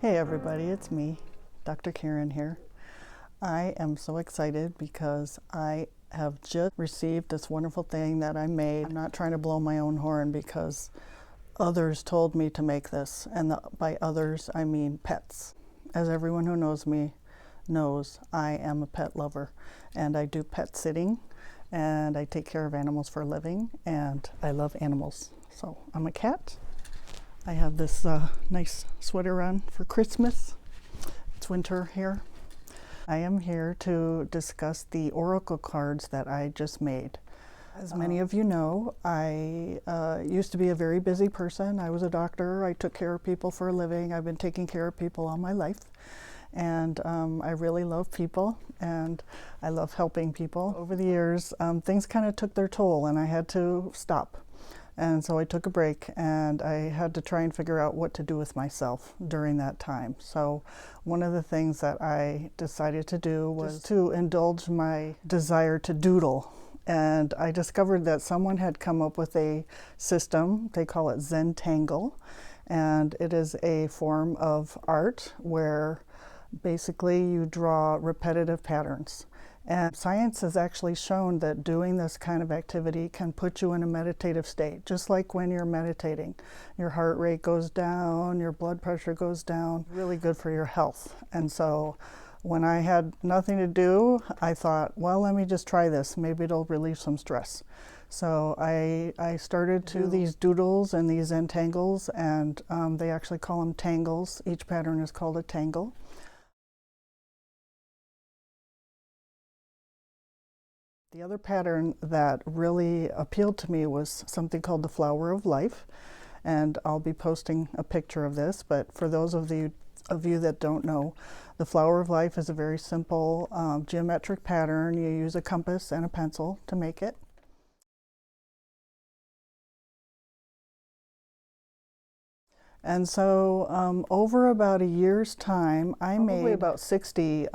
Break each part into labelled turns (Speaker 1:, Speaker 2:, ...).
Speaker 1: Hey everybody, it's me, Dr. Karen here. I am so excited because I have just received this wonderful thing that I made. I'm not trying to blow my own horn because others told me to make this, and by others I mean pets. As everyone who knows me knows, I am a pet lover, and I do pet sitting, and I take care of animals for a living, and I love animals. So I'm a cat. I have this nice sweater on for Christmas. It's winter here. I am here to discuss the oracle cards that I just made. As many of you know, I used to be a very busy person. I was a doctor. I took care of people for a living. I've been taking care of people all my life. And I really love people, and I love helping people. Over the years, things kind of took their toll, and I had to stop. And so I took a break, and I had to try and figure out what to do with myself during that time. So one of the things that I decided to do was to indulge my desire to doodle. And I discovered that someone had come up with a system, they call it Zentangle, and it is a form of art where basically you draw repetitive patterns. And science has actually shown that doing this kind of activity can put you in a meditative state, just like when you're meditating. Your heart rate goes down, your blood pressure goes down, really good for your health. And so when I had nothing to do, I thought, well, let me just try this. Maybe it'll relieve some stress. So I started to do these doodles and these entangles, and they actually call them tangles. Each pattern is called a tangle. The other pattern that really appealed to me was something called the Flower of Life, and I'll be posting a picture of this, but for those of you that don't know, the Flower of Life is a very simple geometric pattern. You use a compass and a pencil to make it. And so over about a year's time, I made about 60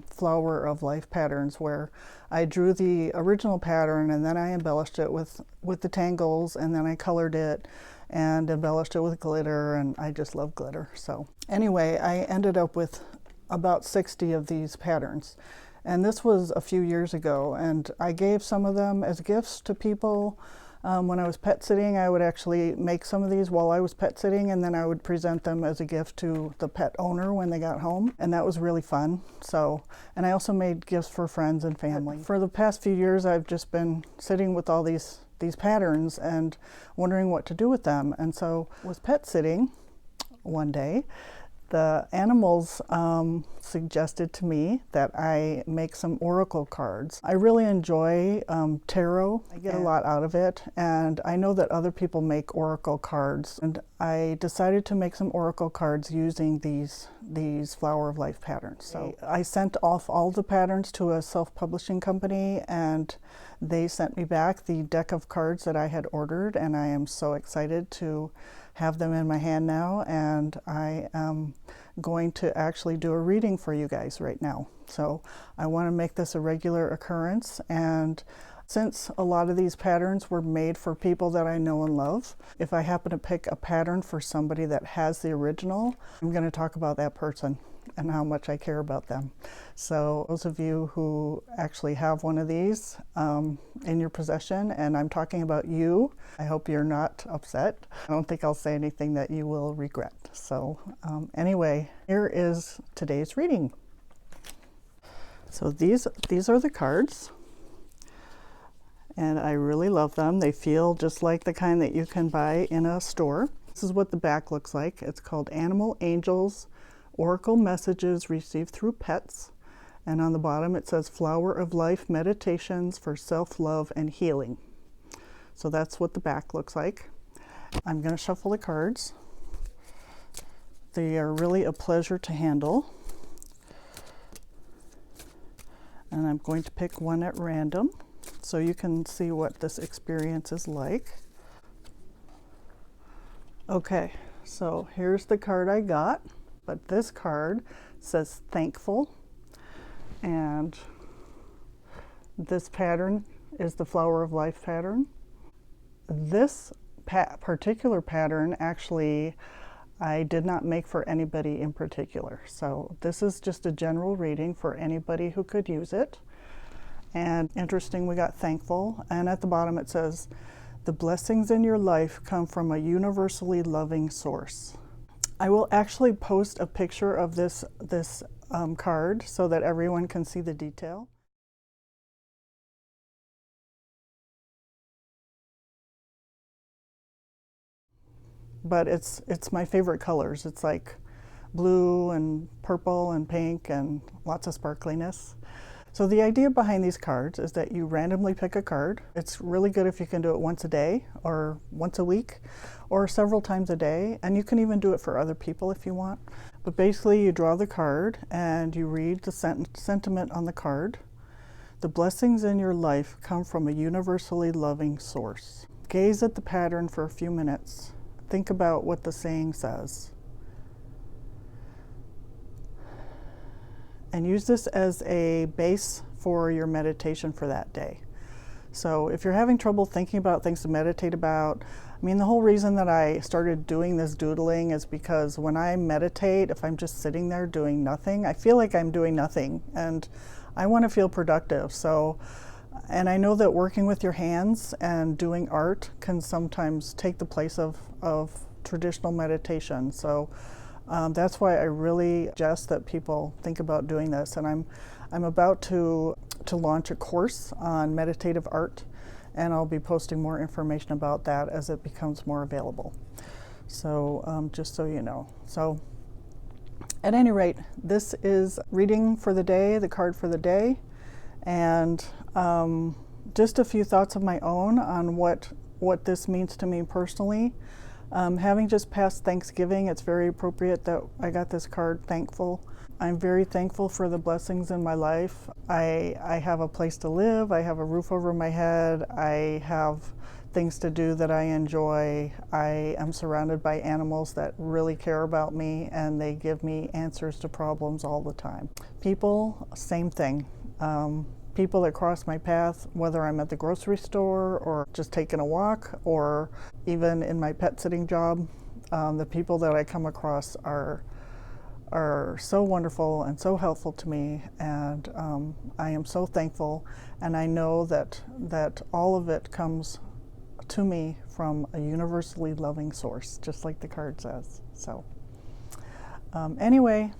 Speaker 1: Flower of Life patterns where I drew the original pattern and then I embellished it with the tangles, and then I colored it and embellished it with glitter, and I just love glitter. So anyway, I ended up with about 60 of these patterns. And this was a few years ago, and I gave some of them as gifts to people. When I was pet sitting, I would actually make some of these while I was pet sitting, and then I would present them as a gift to the pet owner when they got home, and that was really fun. So, and I also made gifts for friends and family. For the past few years, I've just been sitting with all these patterns and wondering what to do with them. And so I was pet sitting one day. The animals suggested to me that I make some oracle cards. I really enjoy tarot. I get a lot out of it, and I know that other people make oracle cards, and I decided to make some oracle cards using these Flower of Life patterns. So I sent off all the patterns to a self-publishing company, and they sent me back the deck of cards that I had ordered, and I am so excited to have them in my hand now, and I am going to actually do a reading for you guys right now. So I want to make this a regular occurrence, and since a lot of these patterns were made for people that I know and love, if I happen to pick a pattern for somebody that has the original, I'm going to talk about that person and how much I care about them. So those of you who actually have one of these in your possession, and I'm talking about you, I hope you're not upset. I don't think I'll say anything that you will regret. So anyway, here is today's reading. So these are the cards, and I really love them. They feel just like the kind that you can buy in a store. This is what the back looks like. It's called Animal Angels Oracle Messages Received Through Pets. And on the bottom it says Flower of Life Meditations for Self-Love and Healing. So that's what the back looks like. I'm going to shuffle the cards. They are really a pleasure to handle. And I'm going to pick one at random so you can see what this experience is like. Okay, so here's the card I got. But this card says thankful, and this pattern is the Flower of Life pattern. This particular pattern actually I did not make for anybody in particular. So this is just a general reading for anybody who could use it. And interesting, we got thankful. And at the bottom it says, the blessings in your life come from a universally loving source. I will actually post a picture of this card so that everyone can see the detail. But it's my favorite colors. It's like blue and purple and pink and lots of sparkliness. So the idea behind these cards is that you randomly pick a card. It's really good if you can do it once a day or once a week or several times a day, and you can even do it for other people if you want. But basically you draw the card and you read the sentiment on the card. The blessings in your life come from a universally loving source. Gaze at the pattern for a few minutes. Think about what the saying says. And use this as a base for your meditation for that day. So if you're having trouble thinking about things to meditate about, I mean, the whole reason that I started doing this doodling is because when I meditate, if I'm just sitting there doing nothing, I feel like I'm doing nothing, and I want to feel productive. So, and I know that working with your hands and doing art can sometimes take the place of traditional meditation. So that's why I really suggest that people think about doing this. And I'm about to launch a course on meditative art, and I'll be posting more information about that as it becomes more available. So just so you know. So at any rate, this is reading for the day, the card for the day, and just a few thoughts of my own on what this means to me personally. Having just passed Thanksgiving, it's very appropriate that I got this card, thankful. I'm very thankful for the blessings in my life. I have a place to live, I have a roof over my head, I have things to do that I enjoy. I am surrounded by animals that really care about me, and they give me answers to problems all the time. People, same thing. People that cross my path, whether I'm at the grocery store or just taking a walk or even in my pet sitting job, the people that I come across are so wonderful and so helpful to me, and I am so thankful, and I know that all of it comes to me from a universally loving source, just like the card says. So anyway,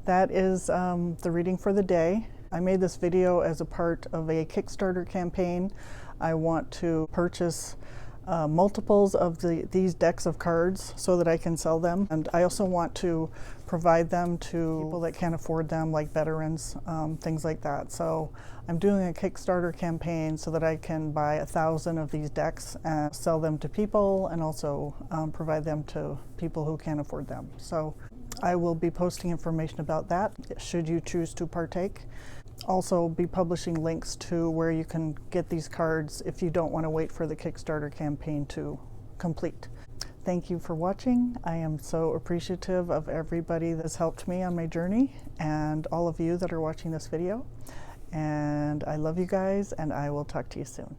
Speaker 1: that is the reading for the day. I made this video as a part of a Kickstarter campaign. I want to purchase multiples of these decks of cards so that I can sell them. And I also want to provide them to people that can't afford them, like veterans, things like that. So I'm doing a Kickstarter campaign so that I can buy 1,000 of these decks and sell them to people, and also provide them to people who can't afford them. So I will be posting information about that should you choose to partake. Also be publishing links to where you can get these cards if you don't want to wait for the Kickstarter campaign to complete. Thank you for watching. I am so appreciative of everybody that's helped me on my journey, and all of you that are watching this video. And I love you guys, and I will talk to you soon.